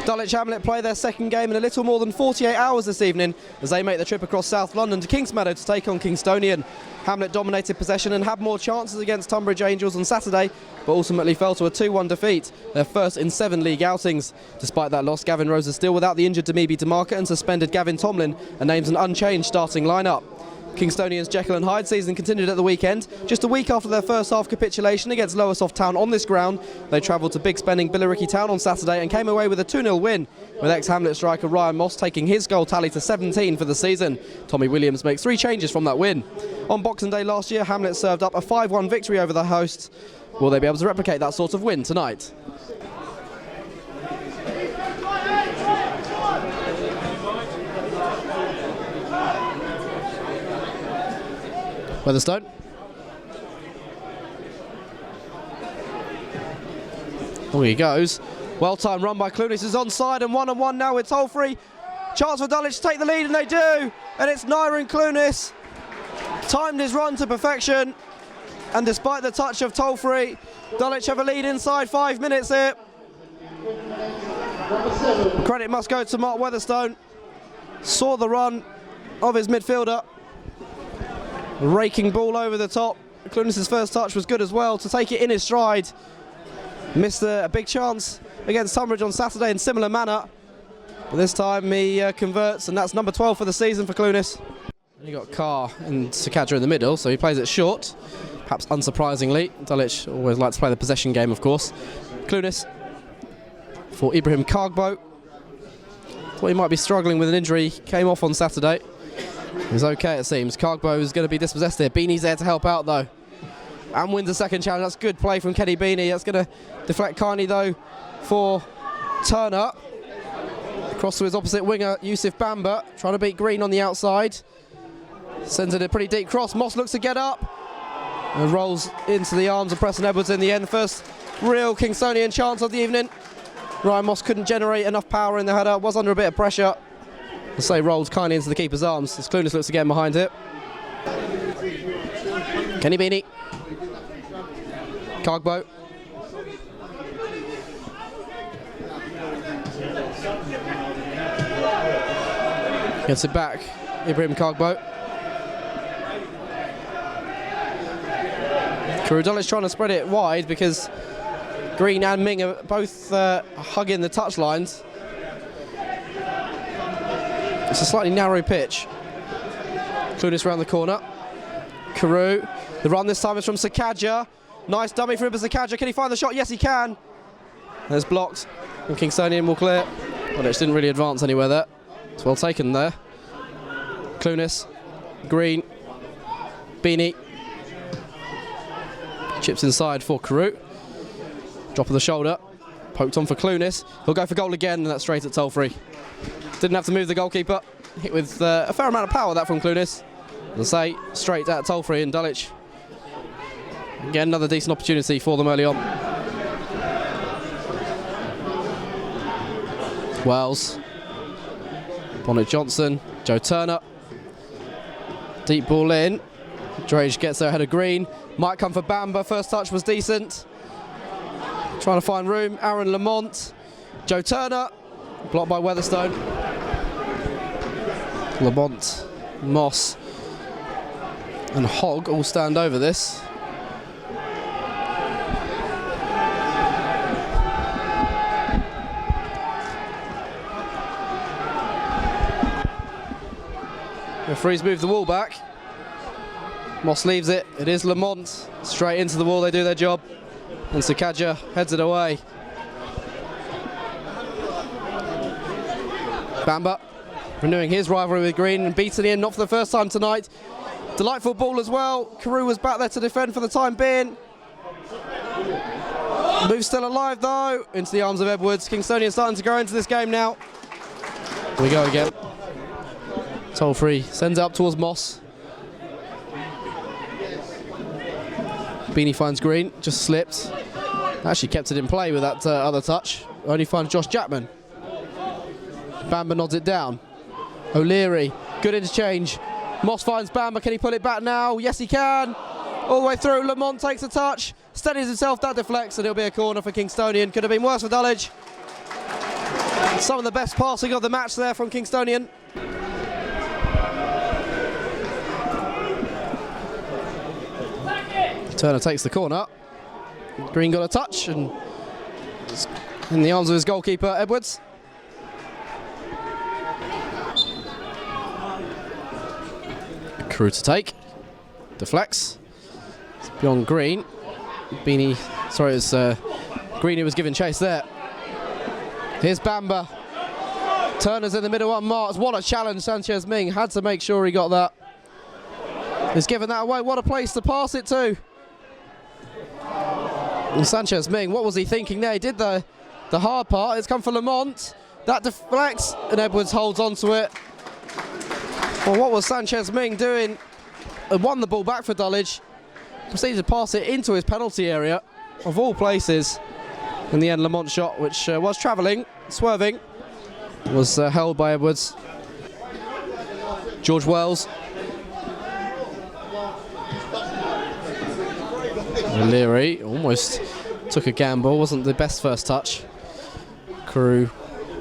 Dulwich Hamlet play their second game in a little more than 48 hours this evening as they make the trip across South London to Kingsmeadow to take on Kingstonian. Hamlet dominated possession and had more chances against Tonbridge Angels on Saturday, but ultimately fell to a 2-1 defeat, their first in 7 league outings. Despite that loss, Gavin Rose is still without the injured Demibi DeMarca and suspended Gavin Tomlin, and names an unchanged starting lineup. Kingstonian's Jekyll and Hyde season continued at the weekend. Just a week after their first half capitulation against Lowestoft Town on this ground, they travelled to big spending Billericay Town on Saturday and came away with a 2-0 win, with ex-Hamlet striker Ryan Moss taking his goal tally to 17 for the season. Tommy Williams makes 3 changes from that win. On Boxing Day last year, Hamlet served up a 5-1 victory over the hosts. Will they be able to replicate that sort of win tonight? Weatherstone. Oh, he goes. Well-timed run by Clunis is onside and 1-on-1 now with Tolfree. Chance for Dulwich to take the lead, and they do. And it's Nyren Clunis. Timed his run to perfection. And despite the touch of Tolfree, Dulwich have a lead inside 5 minutes here. Credit must go to Marc Weatherstone. Saw the run of his midfielder. Raking ball over the top. Clunis' first touch was good as well to take it in his stride. Missed a big chance against Tonbridge on Saturday in similar manner. But this time he converts, and that's number 12 for the season for Clunis. And you got Carr and Sakadra in the middle, so he plays it short. Perhaps unsurprisingly. Dulwich always like to play the possession game, of course. Clunis for Ibrahim Kargbo. Thought he might be struggling with an injury. Came off on Saturday. He's okay, it seems. Kargbo is going to be dispossessed here. Beanie's there to help out, though. And wins the second challenge. That's good play from Kenny Beanie. That's going to deflect kindly, though, for Turner. Across to his opposite winger, Yusuf Bamba, trying to beat Green on the outside. Sends it a pretty deep cross. Moss looks to get up and rolls into the arms of Preston Edwards in the end. First real Kingstonian chance of the evening. Ryan Moss couldn't generate enough power in the header. Was under a bit of pressure. I'll say rolls kindly into the keeper's arms as Clunis looks again behind it. Kenny Beanie. Kargbo. Gets it back. Ibrahim Kargbo. Dulwich trying to spread it wide because Green and Ming are both hugging the touchlines. It's a slightly narrow pitch. Clunis round the corner. Carew. The run this time is from Sakadra. Nice dummy for him, Sakadra. Can he find the shot? Yes, he can. There's blocked. And Kingstonian will clear. Dulwich didn't really advance anywhere there. It's well taken there. Clunis. Green. Beanie. Chips inside for Carew. Drop of the shoulder. Poked on for Clunis. He'll go for goal again, and that's straight at Tolfree. Didn't have to move the goalkeeper. Hit with a fair amount of power that from Clunis. As I say, straight at Tolfree and Dulwich. Again, another decent opportunity for them early on. Wells. Bonnett-Johnson. Joe Turner. Deep ball in. Drage gets there ahead of Green. Might come for Bamba. First touch was decent. Trying to find room. Aaron Lamont. Joe Turner. Blocked by Weatherstone. Lamont, Moss and Hogg all stand over this. Referees move the wall back. Moss leaves it. It is Lamont. Straight into the wall, they do their job. And Sakadra heads it away. Bamba renewing his rivalry with Green and beating him, not for the first time tonight. Delightful ball as well. Carew was back there to defend for the time being. Move still alive though, into the arms of Edwards. Kingstonian starting to go into this game now. Here we go again. Tolfree sends it up towards Moss. Beanie finds Green, just slipped. Actually kept it in play with that other touch. Only finds Josh Chapman. Bamba nods it down. O'Leary, good interchange. Moss finds Bamba, can he pull it back now? Yes he can. All the way through, Lamont takes a touch, steadies himself, that deflects, and it'll be a corner for Kingstonian. Could have been worse for Dulwich. Some of the best passing of the match there from Kingstonian. Turner takes the corner. Green got a touch and in the arms of his goalkeeper, Edwards. Crew to take. Deflects. It's beyond Green. Beanie, sorry, it's Green who was given chase there. Here's Bamba. Turner's in the middle on Marks. What a challenge Sanchez Ming had to make sure he got that. He's given that away. What a place to pass it to. And Sanchez Ming, what was he thinking there? He did the hard part. It's come for Lamont. That deflects and Edwards holds on to it. Well, what was Sanchez Ming doing? Won the ball back for Dulwich. Proceeded to pass it into his penalty area, of all places. In the end, Lamont's shot, which was travelling, swerving, was held by Edwards. George Wells. O'Leary almost took a gamble, wasn't the best first touch. Crew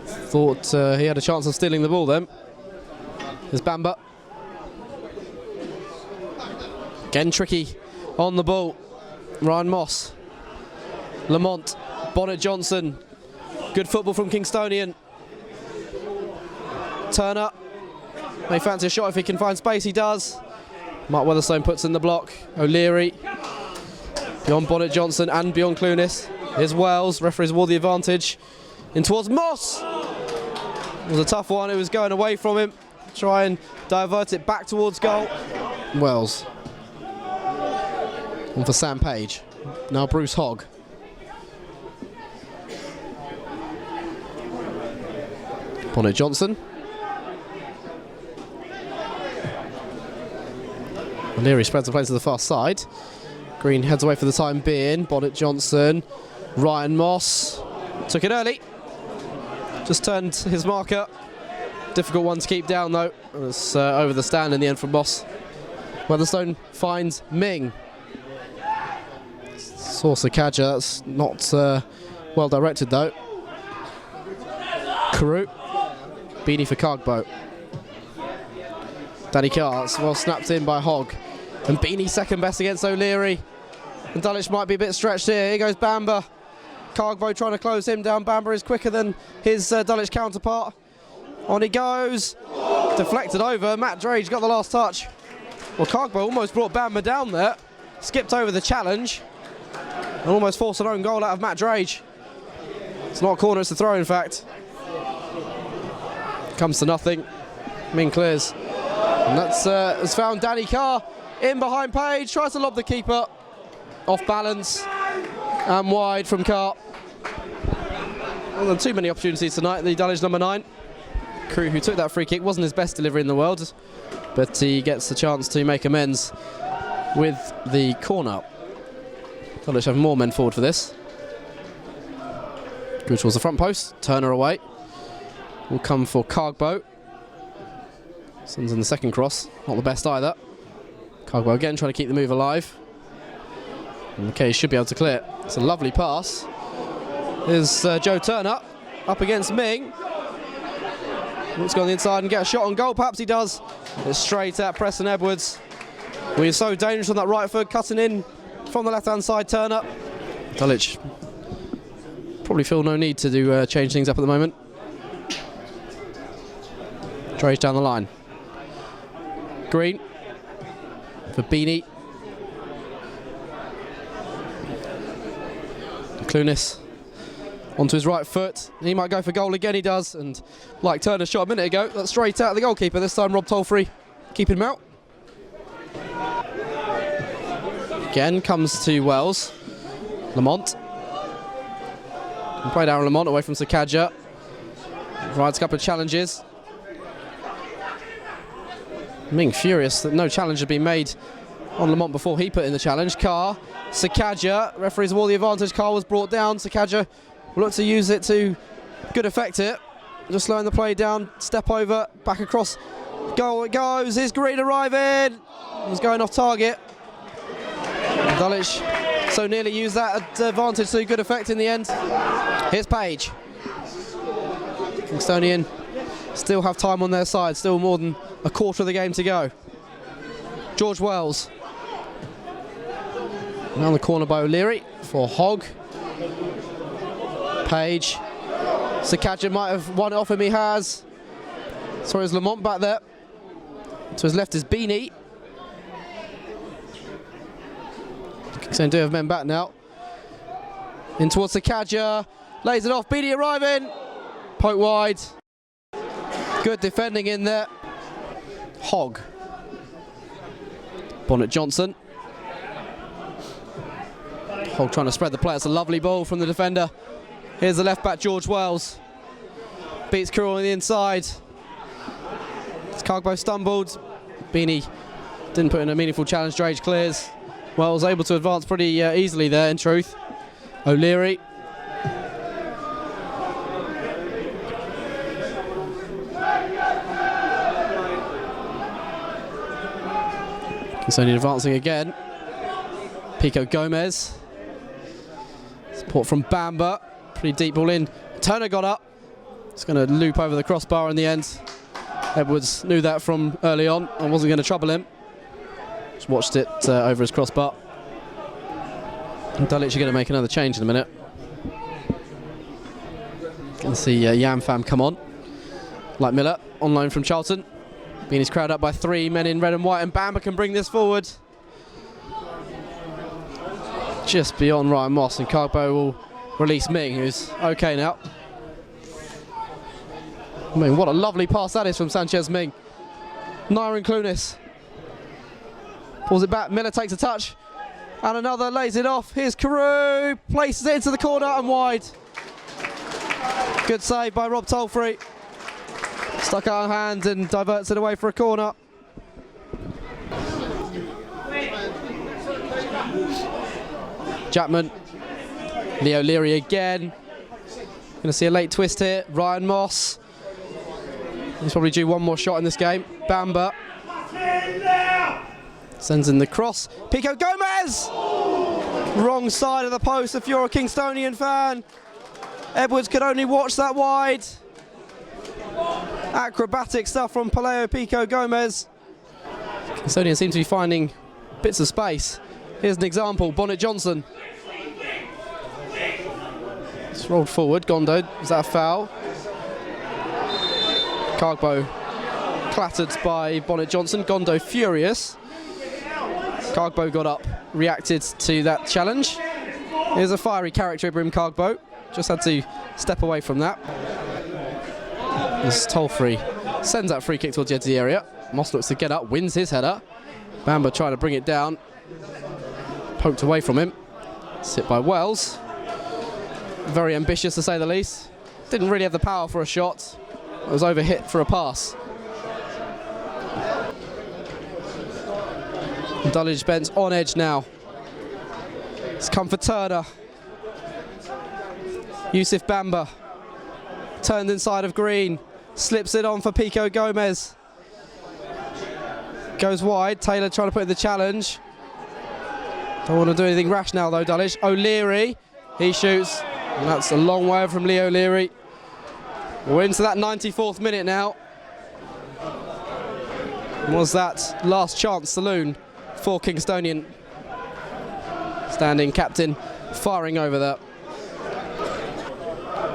thought he had a chance of stealing the ball then. Here's Bamba. Again tricky on the ball. Ryan Moss. Lamont. Bonnett-Johnson. Good football from Kingstonian. Turner. May fancy a shot if he can find space, he does. Marc Weatherstone puts in the block. O'Leary. Beyond Bonnett-Johnson and beyond Clunis. Here's Wells. Referees wore the advantage. In towards Moss. It was a tough one. It was going away from him. Try and divert it back towards goal. Wells. And for Sam Page. Now Bruce Hogg. Bonnett-Johnson. O'Leary spreads the play to the far side. Green heads away for the time being. Bonnett-Johnson. Ryan Moss. Took it early. Just turned his marker. Difficult one to keep down though. It was over the stand in the end from Moss. Weatherstone finds Ming. Kaja, that's not well directed though. Carew. Beanie for Cargboat. Danny Carr's well snapped in by Hogg. And Beanie second best against O'Leary. And Dulwich might be a bit stretched here. Here goes Bamba. Cargboat trying to close him down. Bamba is quicker than his Dulwich counterpart. On he goes. Deflected over. Matt Drage got the last touch. Well, Cargboat almost brought Bamba down there. Skipped over the challenge. And almost forced an own goal out of Matt Drage. It's not a corner, it's a throw in fact. Comes to nothing. Ming clears. And that's has found Danny Carr in behind Page. Tries to lob the keeper. Off balance. And wide from Carr. Well, too many opportunities tonight. The Dulwich number 9. Crew who took that free kick wasn't his best delivery in the world. But he gets the chance to make amends with the corner. Dulwich have more men forward for this. Good towards the front post. Turner away. Will come for Cargboat. Sends in the second cross. Not the best either. Cargboat again trying to keep the move alive. And McKay should be able to clear. It's a lovely pass. Here's Joe Turner up against Ming. Let's go on the inside and get a shot on goal. Perhaps he does. It's straight at Preston Edwards. We're so dangerous on that right foot, cutting in from the left-hand side. Turner. Dulwich probably feel no need to do change things up at the moment. Drage down the line. Green for Beanie. Clunis onto his right foot. He might go for goal again, he does. And like Turner shot a minute ago, that's straight out of the goalkeeper. This time Rob Tolfrey keeping him out. Again comes to Wells. Lamont. And played Aaron Lamont away from Sakaja. Rides a couple of challenges. Ming furious that no challenge had been made on Lamont before he put in the challenge. Carr, Sakaja, referees wore the advantage. Carr was brought down. Sakaja will look to use it to good effect here. Just slowing the play down, step over, back across. Goal it goes. Is Green arriving? He's going off target. Dulwich so nearly used that advantage to good effect in the end. Here's Page. Kingstonian still have time on their side, still more than a quarter of the game to go. George Wells. Around the corner by O'Leary for Hogg. Page. Sakaja might have won it off him, he has. Sorry, it's Lamont back there. To his left is Beanie. Kingstonian do have men back now. In towards Sakaja. Lays it off, Beanie arriving. Poke wide. Good defending in there. Hogg. Bonnett-Johnson. Hogg trying to spread the play. It's a lovely ball from the defender. Here's the left back, George Wells. Beats Curl on the inside. Cargbo stumbled. Beanie didn't put in a meaningful challenge. Drage clears. Wells able to advance pretty easily there, in truth. O'Leary. Kingstonian advancing again. Pico Gomez. Support from Bamba. Pretty deep ball in. Turner got up. It's going to loop over the crossbar in the end. Edwards knew that from early on and wasn't going to trouble him. Just watched it over his crossbar. And Dulwich are going to make another change in a minute. Can see Yam Fam come on. Like Miller, on loan from Charlton. Beanie's crowd up by 3 men in red and white, and Bamba can bring this forward. Just beyond Ryan Moss, and Cargbo will release Ming, who's okay now. I mean, what a lovely pass that is from Sanchez Ming. Nyren Clunis pulls it back, Miller takes a touch, and another lays it off. Here's Carew, places it into the corner and wide. Good save by Rob Tolfrey. Stuck out of hand and diverts it away for a corner. Jackman, Leo Leary again. Going to see a late twist here. Ryan Moss. He's probably due one more shot in this game. Bamba sends in the cross. Pico Gomez! Wrong side of the post if you're a Kingstonian fan. Edwards could only watch that wide. Acrobatic stuff from Pelayo Pico Gomez. Kingstonian seems to be finding bits of space. Here's an example, Bonnett-Johnson. It's rolled forward, Gondo, is that a foul? Cargbo clattered by Bonnett-Johnson, Gondo furious. Cargbo got up, reacted to that challenge. Here's a fiery character, Ibrahim Cargbo. Just had to step away from that. This Tolfrey sends that free kick towards the edge of the area. Moss looks to get up, wins his header. Bamba trying to bring it down. Poked away from him. Sit by Wells. Very ambitious to say the least. Didn't really have the power for a shot. It was overhit for a pass. Dulwich bench on edge now. It's come for Turner. Yusuf Bamba. Turned inside of Green. Slips it on for Pico Gomez. Goes wide. Taylor trying to put in the challenge. Don't want to do anything rash now though, Dulwich. O'Leary. He shoots. And that's a long way from Leo O'Leary. We're into that 94th minute now. Was that last chance saloon for Kingstonian. Standing captain, firing over that.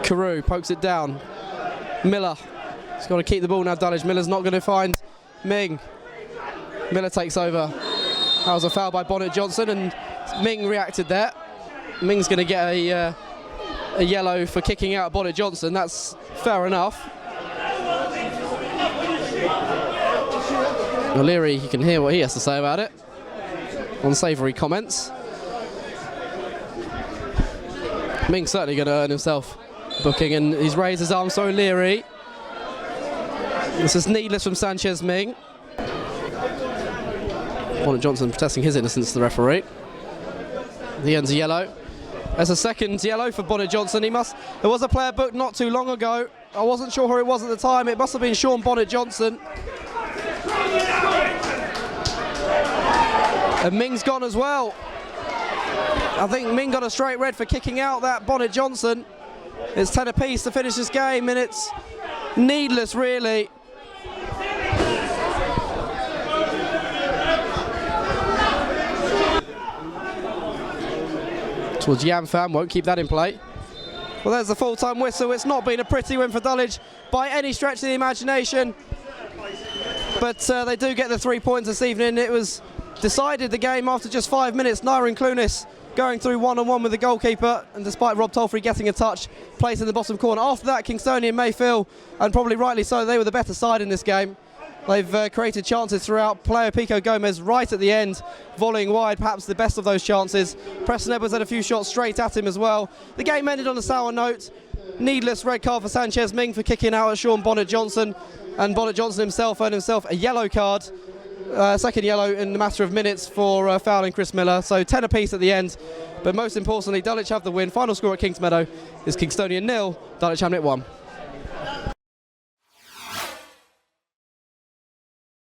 Carew pokes it down. Miller. He's got to keep the ball now, Dulwich. Miller's not going to find Ming. Miller takes over. That was a foul by Bonnett-Johnson, and Ming reacted there. Ming's going to get a yellow for kicking out Bonnett-Johnson. That's fair enough. O'Leary, you can hear what he has to say about it. Unsavoury comments. Ming's certainly going to earn himself booking, and he's raised his arms to O'Leary. This is needless from Sanchez Ming. Bonnett-Johnson protesting his innocence to the referee. The end's a yellow. There's a second yellow for Bonnett-Johnson. There was a player booked not too long ago. I wasn't sure who it was at the time. It must have been Sean Bonnett-Johnson. And Ming's gone as well. I think Ming got a straight red for kicking out that Bonnett-Johnson. It's 10 apiece to finish this game, and it's needless, really. Towards Yam Fan, won't keep that in play. Well, there's the full-time whistle. It's not been a pretty win for Dulwich by any stretch of the imagination. But they do get the 3 points this evening. It was decided the game after just 5 minutes. Nyren Clunis going through one-on-one with the goalkeeper, and despite Rob Tolfrey getting a touch, placed in the bottom corner. After that, Kingstonian may feel, and probably rightly so, they were the better side in this game. They've created chances throughout. Pelayo Pico Gomez right at the end, volleying wide, perhaps the best of those chances. Preston Edwards had a few shots straight at him as well. The game ended on a sour note. Needless red card for Sanchez Ming for kicking out at Sean Bonnett-Johnson, and Bonnett-Johnson himself earned himself a yellow card, second yellow in a matter of minutes for fouling Chris Miller. So 10 apiece at the end, but most importantly, Dulwich have the win. Final score at Kingsmeadow is Kingstonian 0, Dulwich Hamlet 1.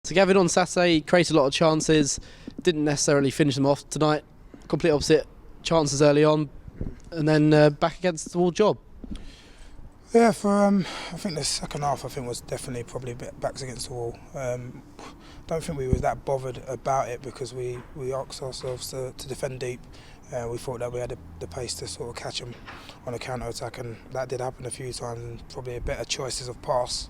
So Gavin on Saturday created a lot of chances, didn't necessarily finish them off tonight. Complete opposite, chances early on, and then back against the wall job. Yeah, I think the second half was definitely probably a bit backs against the wall. Don't think we was that bothered about it because we asked ourselves to defend deep. We thought that we had the pace to sort of catch them on a counter-attack, and that did happen a few times, and probably a better choices of pass.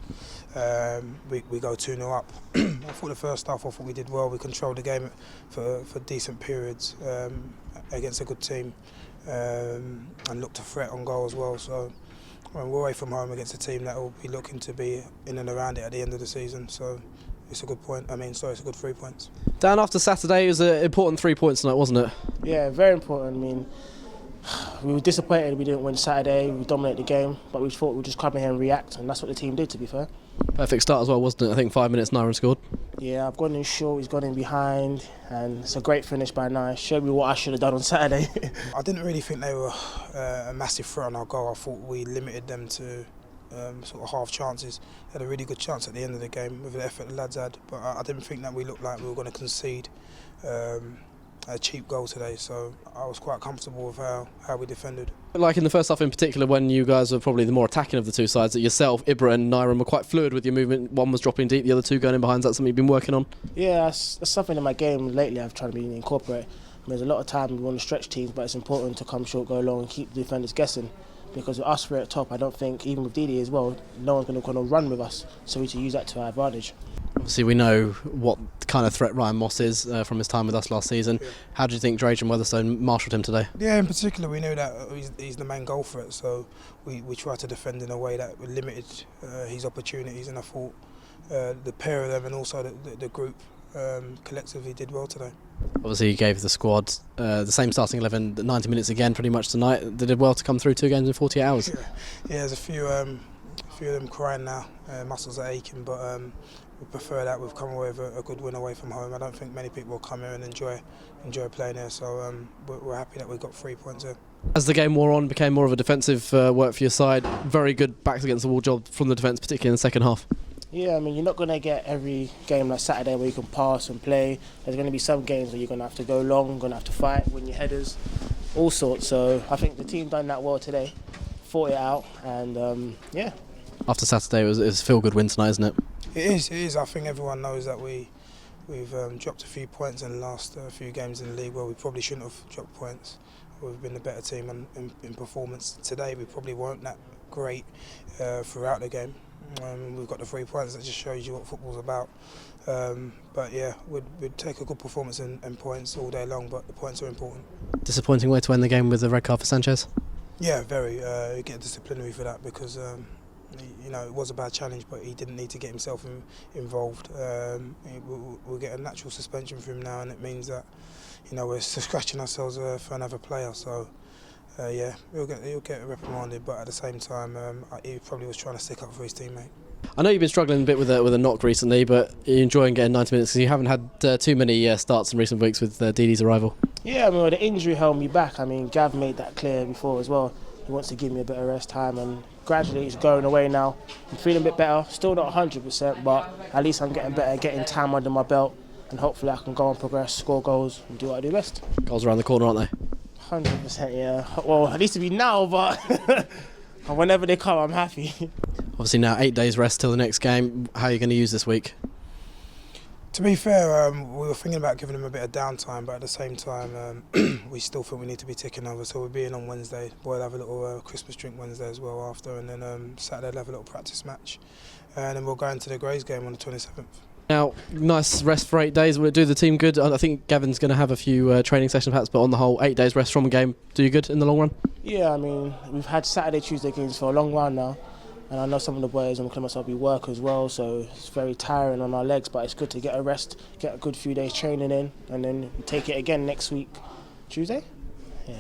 We go 2-0 up. I thought the first half, we did well. We controlled the game for decent periods against a good team, and looked to threat on goal as well. So we're away from home against a team that will be looking to be in and around it at the end of the season. So it's a good point. It's a good 3 points. Dan, after Saturday, it was an important 3 points tonight, wasn't it? Yeah, very important. We were disappointed we didn't win Saturday. We dominated the game, but we thought we'd just come in here and react, and that's what the team did, to be fair. Perfect start as well, wasn't it? I think 5 minutes Nyren scored. Yeah, I've gone in short, he's gone in behind, and it's a great finish by Nyren. Showed me what I should have done on Saturday. I didn't really think they were a massive threat on our goal. I thought we limited them to sort of half chances. They had a really good chance at the end of the game with the effort the lads had, but I didn't think that we looked like we were going to concede a cheap goal today, so I was quite comfortable with how we defended. Like in the first half in particular, when you guys were probably the more attacking of the two sides, that yourself, Ibra and Nyren were quite fluid with your movement. One was dropping deep, the other two going in behind. Is that something you've been working on? Yeah, that's something in my game lately I've tried to incorporate. There's a lot of time we want to stretch teams, but it's important to come short, go long and keep the defenders guessing. Because with us, we're at top, I don't think, even with Didi as well, no one's going to run with us, so we need to use that to our advantage. Obviously we know what kind of threat Ryan Moss is from his time with us last season. Yeah. How do you think Ryman Weatherstone marshalled him today? Yeah, in particular we knew that he's the main goal threat, so we tried to defend in a way that limited his opportunities, and I thought the pair of them and also the group collectively did well today. Obviously you gave the squad the same starting 11, 90 minutes again pretty much tonight. They did well to come through 2 games in 48 hours. Yeah, there's a few of them crying now, muscles are aching, but we prefer that. We've come away with a good win away from home. I don't think many people will come here and enjoy playing here, so we're happy that we got 3 points here. As the game wore on, became more of a defensive work for your side. Very good backs against the wall job from the defence, particularly in the second half. Yeah, you're not going to get every game like Saturday where you can pass and play. There's going to be some games where you're going to have to go long, going to have to fight, win your headers, all sorts. So I think the team done that well today, fought it out, and yeah. After Saturday, it was a feel-good win tonight, isn't it? It is. I think everyone knows that we've dropped a few points in the last few games in the league where we probably shouldn't have dropped points. We've been the better team in performance. Today we probably weren't that great throughout the game. We've got the 3 points. That just shows you what football's about. But yeah, we'd take a good performance and points all day long, but the points are important. Disappointing way to end the game with a red card for Sanchez? Yeah, very. You get disciplinary for that because it was a bad challenge, but he didn't need to get himself involved. We'll get a natural suspension for him now, and it means that we're scratching ourselves for another player. So yeah, he'll get reprimanded, but at the same time, he probably was trying to stick up for his teammate. I know you've been struggling a bit with a knock recently, but you're enjoying getting 90 minutes because you haven't had too many starts in recent weeks with Didi's arrival. Yeah, the injury held me back. Gav made that clear before as well. He wants to give me a bit of rest time, and gradually it's going away now. I'm feeling a bit better, still not 100%, but at least I'm getting better, getting time under my belt, and hopefully I can go and progress, score goals, and do what I do best. Goals around the corner, aren't they? 100%, yeah. Well, at least to be now, but And whenever they come, I'm happy. Obviously now 8 days rest till the next game. How are you going to use this week? To be fair, we were thinking about giving them a bit of downtime, but at the same time, we still think we need to be ticking over. So we'll be in on Wednesday. We'll have a little Christmas drink Wednesday as well after, and then Saturday we'll have a little practice match, and then we'll go into the Grays game on the 27th. Now, nice rest for 8 days. Will it do the team good? I think Gavin's going to have a few training sessions perhaps, but on the whole, 8 days rest from a game do you good in the long run? Yeah, I mean, we've had Saturday, Tuesday games for a long while now. And I know some of the boys on the club will be work as well, so it's very tiring on our legs, but it's good to get a rest, get a good few days training in, and then take it again next week. Tuesday? Yeah.